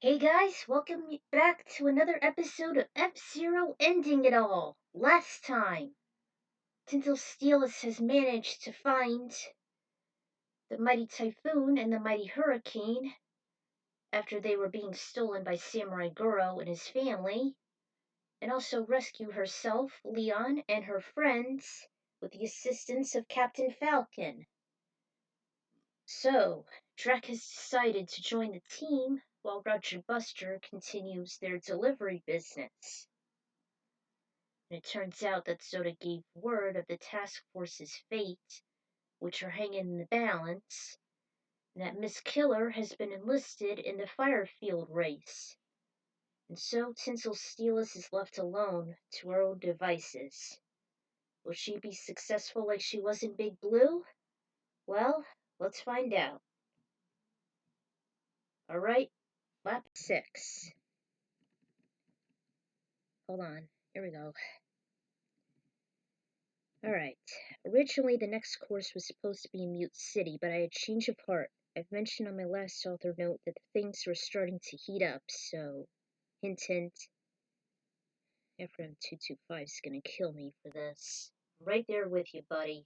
Hey guys, welcome back to another episode of F-Zero Ending It All. Last time, Tinsel has managed to find the mighty typhoon and the mighty hurricane after they were being stolen by Samurai Goro and his family, and also rescue herself, Leon, and her friends with the assistance of Captain Falcon. So, Drek has decided to join the team while Roger Buster continues their delivery business. And it turns out that Soda gave word of the task force's fate, which are hanging in the balance, and that Miss Killer has been enlisted in the Firefield race. And so Tinsel is left alone to her own devices. Will she be successful like she was in Big Blue? Well, let's find out. Alright, lap 6. Hold on, here we go. Alright, originally the next course was supposed to be in Mute City, but I had changed of heart. I've mentioned on my last author note that things were starting to heat up, so hint hint, FM225's gonna kill me for this. I'm right there with you, buddy.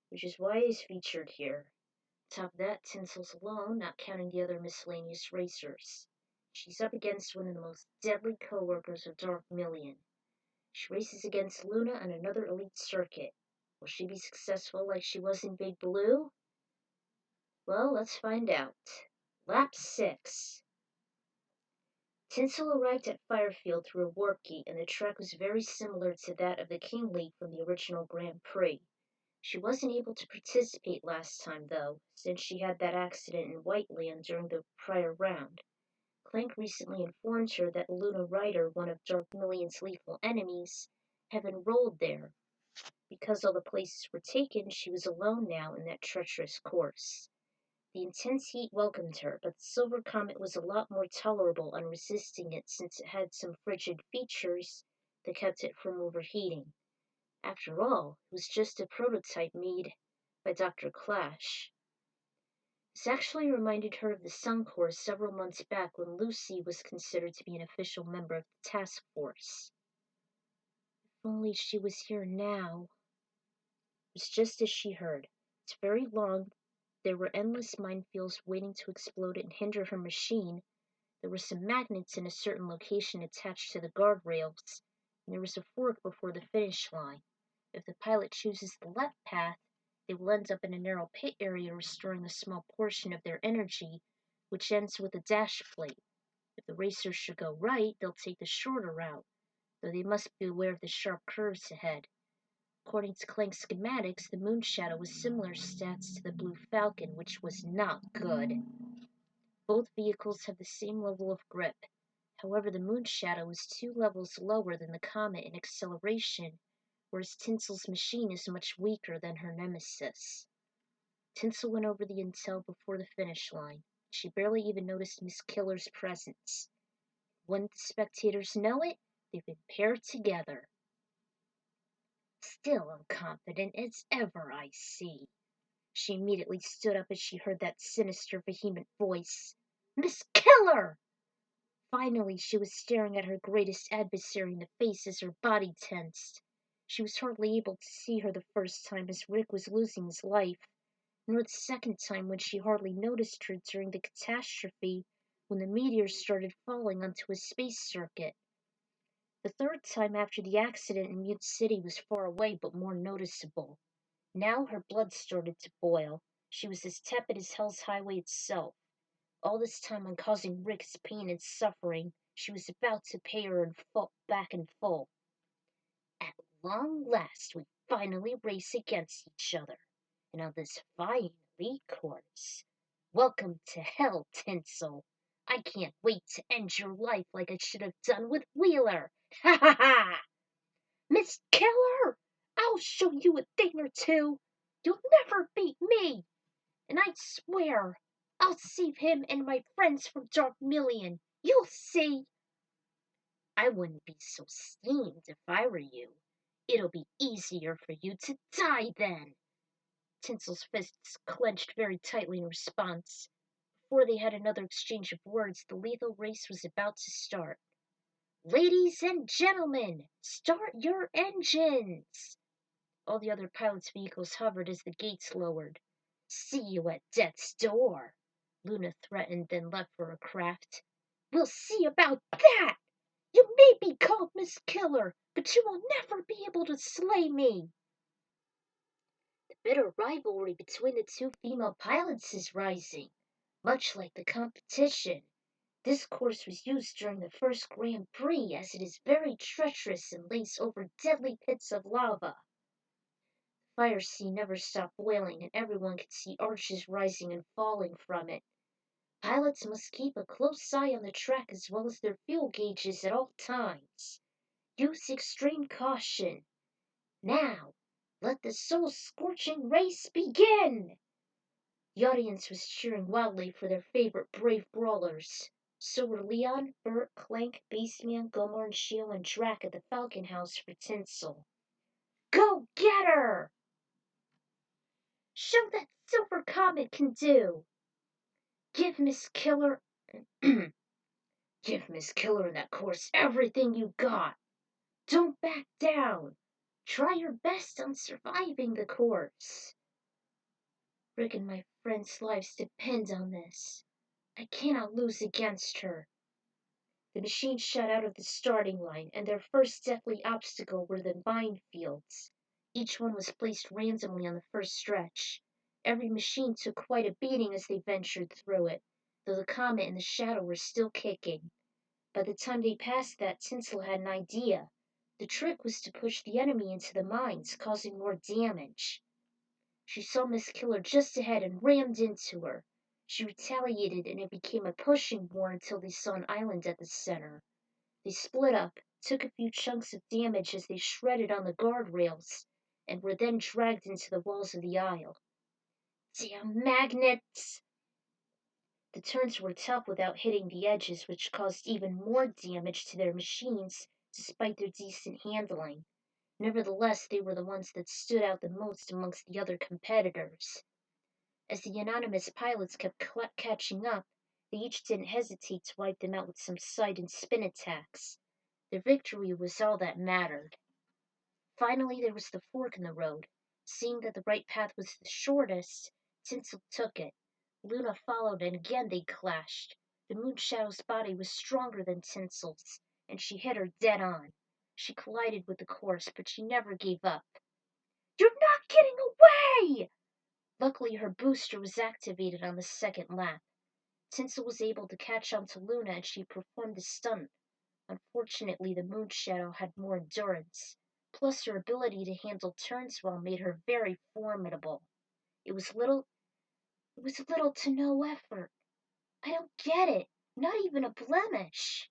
Which is why he's featured here. Top of that, Tinsel's alone, not counting the other miscellaneous racers. She's up against one of the most deadly co-workers of Dark Million. She races against Luna on another elite circuit. Will she be successful like she was in Big Blue? Well, let's find out. Lap 6. Tinsel arrived at Firefield through a warp gate, and the track was very similar to that of the King League from the original Grand Prix. She wasn't able to participate last time, though, since she had that accident in Whiteland during the prior round. Clank recently informed her that Luna Ryder, one of Dark Million's lethal enemies, had enrolled there. Because all the places were taken, she was alone now in that treacherous course. The intense heat welcomed her, but the Silver Comet was a lot more tolerable on resisting it since it had some frigid features that kept it from overheating. After all, it was just a prototype made by Dr. Clash. This actually reminded her of the Sun Corps several months back when Lucy was considered to be an official member of the task force. If only she was here now. It was just as she heard. It's very long. There were endless minefields waiting to explode and hinder her machine. There were some magnets in a certain location attached to the guardrails, and there was a fork before the finish line. If the pilot chooses the left path, they will end up in a narrow pit area restoring a small portion of their energy, which ends with a dash plate. If the racers should go right, they'll take the shorter route, though they must be aware of the sharp curves ahead. According to Clank's schematics, the Moon Shadow was similar stats to the Blue Falcon, which was not good. Both vehicles have the same level of grip. However, the Moon Shadow is 2 levels lower than the Comet in acceleration, whereas Tinsel's machine is much weaker than her nemesis. Tinsel went over the intel before the finish line. She barely even noticed Miss Killer's presence. When the spectators know it, they've been paired together. Still unconfident as ever, I see. She immediately stood up as she heard that sinister, vehement voice. Miss Killer! Finally, she was staring at her greatest adversary in the face as her body tensed. She was hardly able to see her the first time as Rick was losing his life, nor the second time when she hardly noticed her during the catastrophe when the meteors started falling onto his space circuit. The third time after the accident in Mute City was far away but more noticeable. Now her blood started to boil. She was as tepid as Hell's Highway itself. All this time on causing Rick's pain and suffering, she was about to pay her back in full. At long last, we finally race against each other. And on this finally course. Welcome to hell, Tinsel. I can't wait to end your life like I should have done with Wheeler. Ha ha ha! Miss Killer! I'll show you a thing or two. You'll never beat me. And I swear, I'll save him and my friends from Dark Million. You'll see. I wouldn't be so steamed if I were you. It'll be easier for you to die then. Tinsel's fists clenched very tightly in response. Before they had another exchange of words, the lethal race was about to start. Ladies and gentlemen, start your engines! All the other pilots' vehicles hovered as the gates lowered. See you at death's door, Luna threatened, then left for her craft. We'll see about that! You may be called Miss Killer, but you will never be able to slay me! The bitter rivalry between the two female pilots is rising, much like the competition. This course was used during the first Grand Prix as it is very treacherous and lays over deadly pits of lava. The fire sea never stopped boiling and everyone could see arches rising and falling from it. Pilots must keep a close eye on the track as well as their fuel gauges at all times. Use extreme caution. Now, let the soul-scorching race begin! The audience was cheering wildly for their favorite brave brawlers. So were Leon, Bert, Clank, Baseman, Gomar, and Shio, and Drac at the Falcon House for Tinsel. Go get her! Show that Silver Comet can do! Give Miss Killer... Give Miss Killer in that course everything you got! Don't back down! Try your best on surviving the course. Rick and my friends' lives depend on this. I cannot lose against her. The machine shot out of the starting line, and their first deathly obstacle were the minefields. Each one was placed randomly on the first stretch. Every machine took quite a beating as they ventured through it, though the Comet and the Shadow were still kicking. By the time they passed that, Tinsel had an idea. The trick was to push the enemy into the mines, causing more damage. She saw Miss Killer just ahead and rammed into her. She retaliated and it became a pushing war until they saw an island at the center. They split up, took a few chunks of damage as they shredded on the guardrails, and were then dragged into the walls of the aisle. Damn magnets! The turns were tough without hitting the edges, which caused even more damage to their machines, despite their decent handling. Nevertheless, they were the ones that stood out the most amongst the other competitors. As the anonymous pilots kept catching up, they each didn't hesitate to wipe them out with some side and spin attacks. Their victory was all that mattered. Finally, there was the fork in the road. Seeing that the right path was the shortest, Tinsel took it. Luna followed, and again they clashed. The Moon Shadow's body was stronger than Tinsel's, and she hit her dead on. She collided with the course, but she never gave up. You're not getting away! Luckily, her booster was activated on the second lap. Tinsel was able to catch on to Luna and she performed the stunt. Unfortunately, the Moon Shadow had more endurance. Plus, her ability to handle turns well made her very formidable. It was little to no effort. I don't get it. Not even a blemish.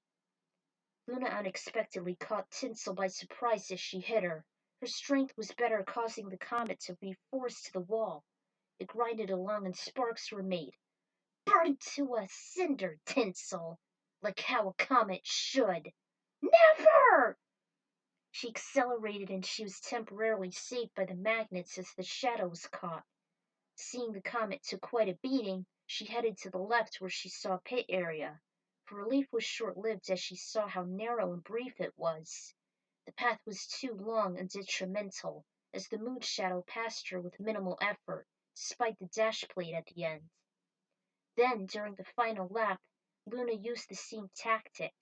Luna unexpectedly caught Tinsel by surprise as she hit her. Her strength was better, causing the comet to be forced to the wall. It grinded along and sparks were made. Burn to a cinder, Tinsel, like how a comet should. Never! She accelerated and she was temporarily saved by the magnets as the shadows caught. Seeing the comet took quite a beating, she headed to the left where she saw a pit area. Her relief was short-lived as she saw how narrow and brief it was. The path was too long and detrimental, as the moon shadow passed her with minimal effort, despite the dash plate at the end. Then, during the final lap, Luna used the same tactic.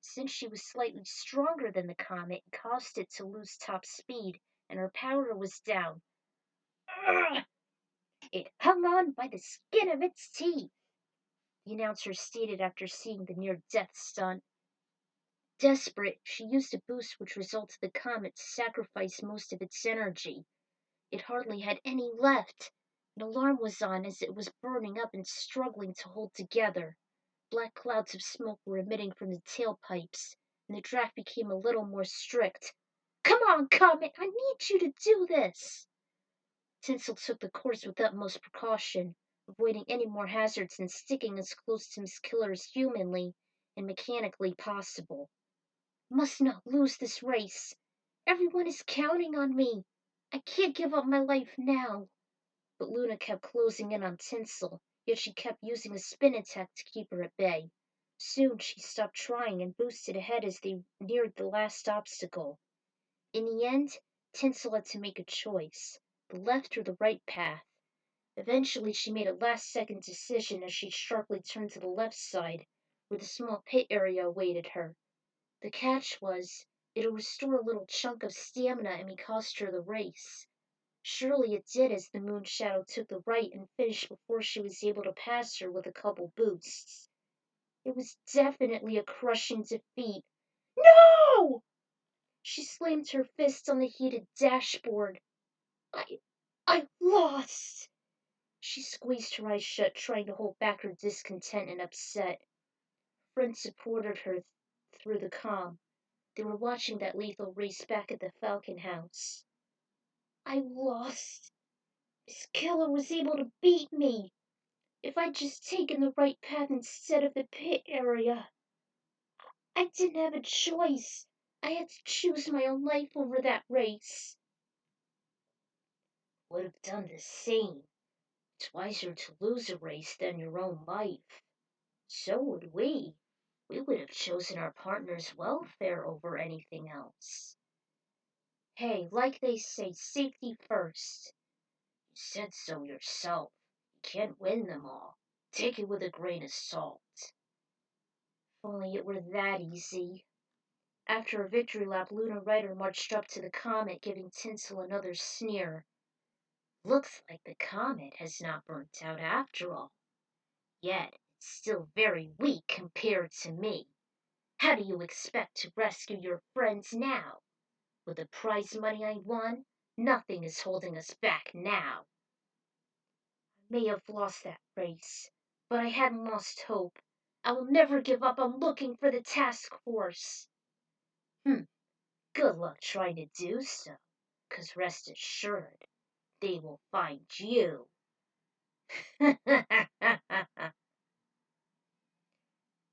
Since she was slightly stronger than the comet, it caused it to lose top speed, and her power was down. Ugh! It hung on by the skin of its teeth, the announcer stated after seeing the near-death stunt. Desperate, she used a boost which resulted the comet to sacrifice most of its energy. It hardly had any left. An alarm was on as it was burning up and struggling to hold together. Black clouds of smoke were emitting from the tailpipes, and the draft became a little more strict. Come on, Comet, I need you to do this! Tinsel took the course with utmost precaution, avoiding any more hazards and sticking as close to Miss Killer as humanly and mechanically possible. Must not lose this race. Everyone is counting on me. I can't give up my life now. But Luna kept closing in on Tinsel, yet she kept using a spin attack to keep her at bay. Soon she stopped trying and boosted ahead as they neared the last obstacle. In the end, Tinsel had to make a choice, the left or the right path. Eventually she made a last-second decision as she sharply turned to the left side, where the small pit area awaited her. The catch was, it'll restore a little chunk of stamina and may cost her the race. Surely it did as the moon shadow took the right and finished before she was able to pass her with a couple boosts. It was definitely a crushing defeat. No! She slammed her fist on the heated dashboard. I I lost! She squeezed her eyes shut, trying to hold back her discontent and upset. Friends supported her through the calm. They were watching that lethal race back at the Falcon House. I lost. Miss Killer was able to beat me. If I'd just taken the right path instead of the pit area. I didn't have a choice. I had to choose my own life over that race. Would have done the same. It's wiser to lose a race than your own life. So would we. We would have chosen our partner's welfare over anything else. Hey, like they say, safety first. You said so yourself. You can't win them all. Take it with a grain of salt. If only it were that easy. After a victory lap, Luna Ryder marched up to the comet, giving Tinsel another sneer. Looks like the comet has not burnt out after all. Yet it's still very weak compared to me. How do you expect to rescue your friends now? With the prize money I won, nothing is holding us back now. I may have lost that race, but I hadn't lost hope. I will never give up on looking for the task force. Good luck trying to do so, 'cause rest assured, they will find you.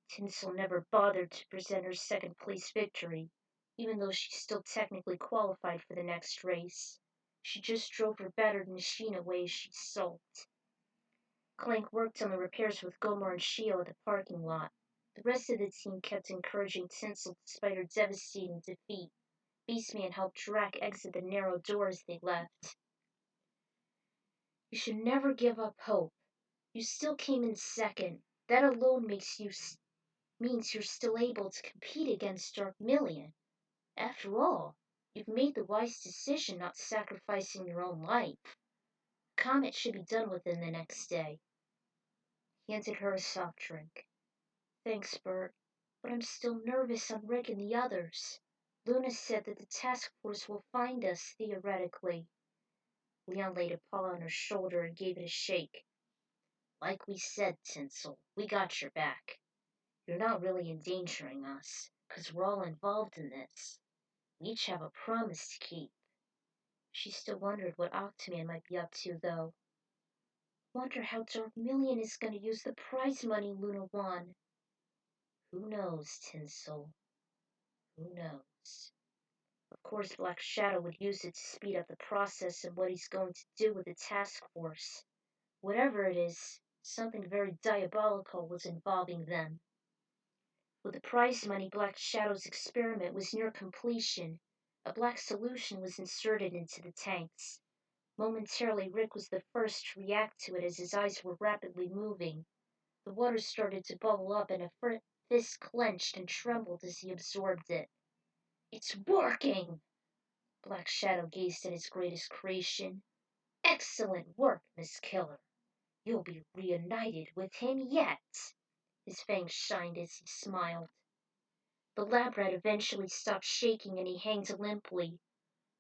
Tinsel never bothered to present her second place victory, even though she still technically qualified for the next race. She just drove her battered machine away as she sulked. Clank worked on the repairs with Gomer and Shio at the parking lot. The rest of the team kept encouraging Tinsel despite her devastating defeat. Beastman helped Drac exit the narrow door as they left. You should never give up hope. You still came in second. That alone means you're still able to compete against Dark Million. After all, you've made the wise decision not sacrificing your own life. Comet should be done within the next day. He handed her a soft drink. Thanks, Bert, but I'm still nervous on Rick and the others. Luna said that the task force will find us, theoretically. Leon laid a paw on her shoulder and gave it a shake. Like we said, Tinsel, we got your back. You're not really endangering us, 'cause we're all involved in this. We each have a promise to keep. She still wondered what Octaman might be up to, though. Wonder how Dark Million is going to use the prize money Luna won. Who knows, Tinsel? Who knows? Of course, Black Shadow would use it to speed up the process and what he's going to do with the task force. Whatever it is, something very diabolical was involving them. With the prize money, Black Shadow's experiment was near completion. A black solution was inserted into the tanks. Momentarily, Rick was the first to react to it as his eyes were rapidly moving. The water started to bubble up and a fist clenched and trembled as he absorbed it. It's working! Black Shadow gazed at his greatest creation. Excellent work, Miss Killer. You'll be reunited with him yet. His fangs shined as he smiled. The lab rat eventually stopped shaking and he hanged limply.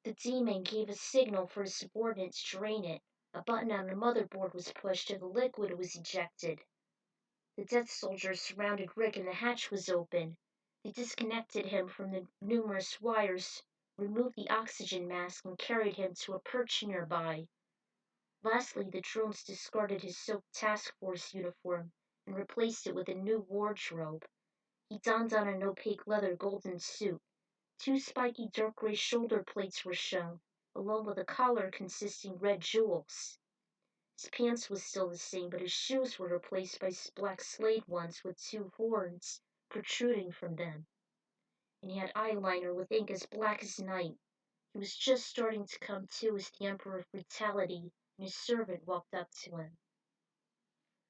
The demon gave a signal for his subordinate to drain it. A button on the motherboard was pushed and the liquid was ejected. The death soldiers surrounded Rick and the hatch was open. They disconnected him from the numerous wires, removed the oxygen mask, and carried him to a perch nearby. Lastly, the drones discarded his silk task force uniform and replaced it with a new wardrobe. He donned on an opaque leather golden suit. Two spiky dark gray shoulder plates were shown, along with a collar consisting red jewels. His pants was still the same, but his shoes were replaced by black suede ones with two horns protruding from them. And he had eyeliner with ink as black as night. He was just starting to come to as the Emperor of Brutality and his servant walked up to him.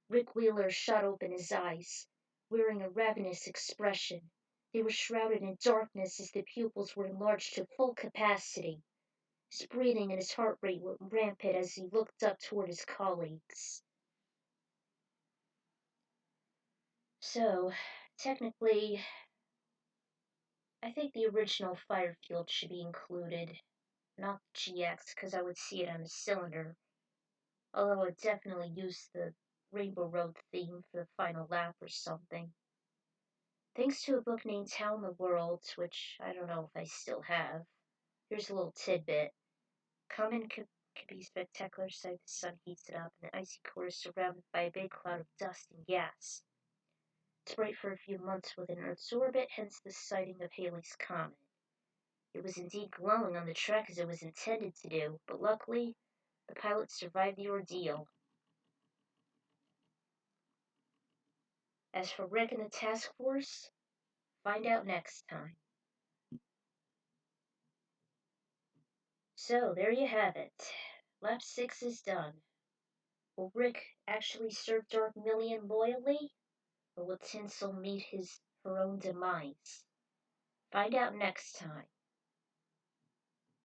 Rick Wheeler shot open his eyes, wearing a ravenous expression. They were shrouded in darkness as the pupils were enlarged to full capacity. His breathing and his heart rate went rampant as he looked up toward his colleagues. So, technically, I think the original fire field should be included, not the GX, because I would see it on a cylinder. Although I would definitely use the Rainbow Road theme for the final lap or something. Thanks to a book named How in the World, which I don't know if I still have. Here's a little tidbit. Common could be spectacular sight. The sun heats it up, and the icy core is surrounded by a big cloud of dust and gas. It's bright for a few months within Earth's orbit, hence the sighting of Halley's Comet. It was indeed glowing on the track as it was intended to do, but luckily, the pilot survived the ordeal. As for Rick and the task force, find out next time. So, there you have it. Lap 6 is done. Will Rick actually serve Dark Million loyally? Or will Tinsel meet her own demise? Find out next time.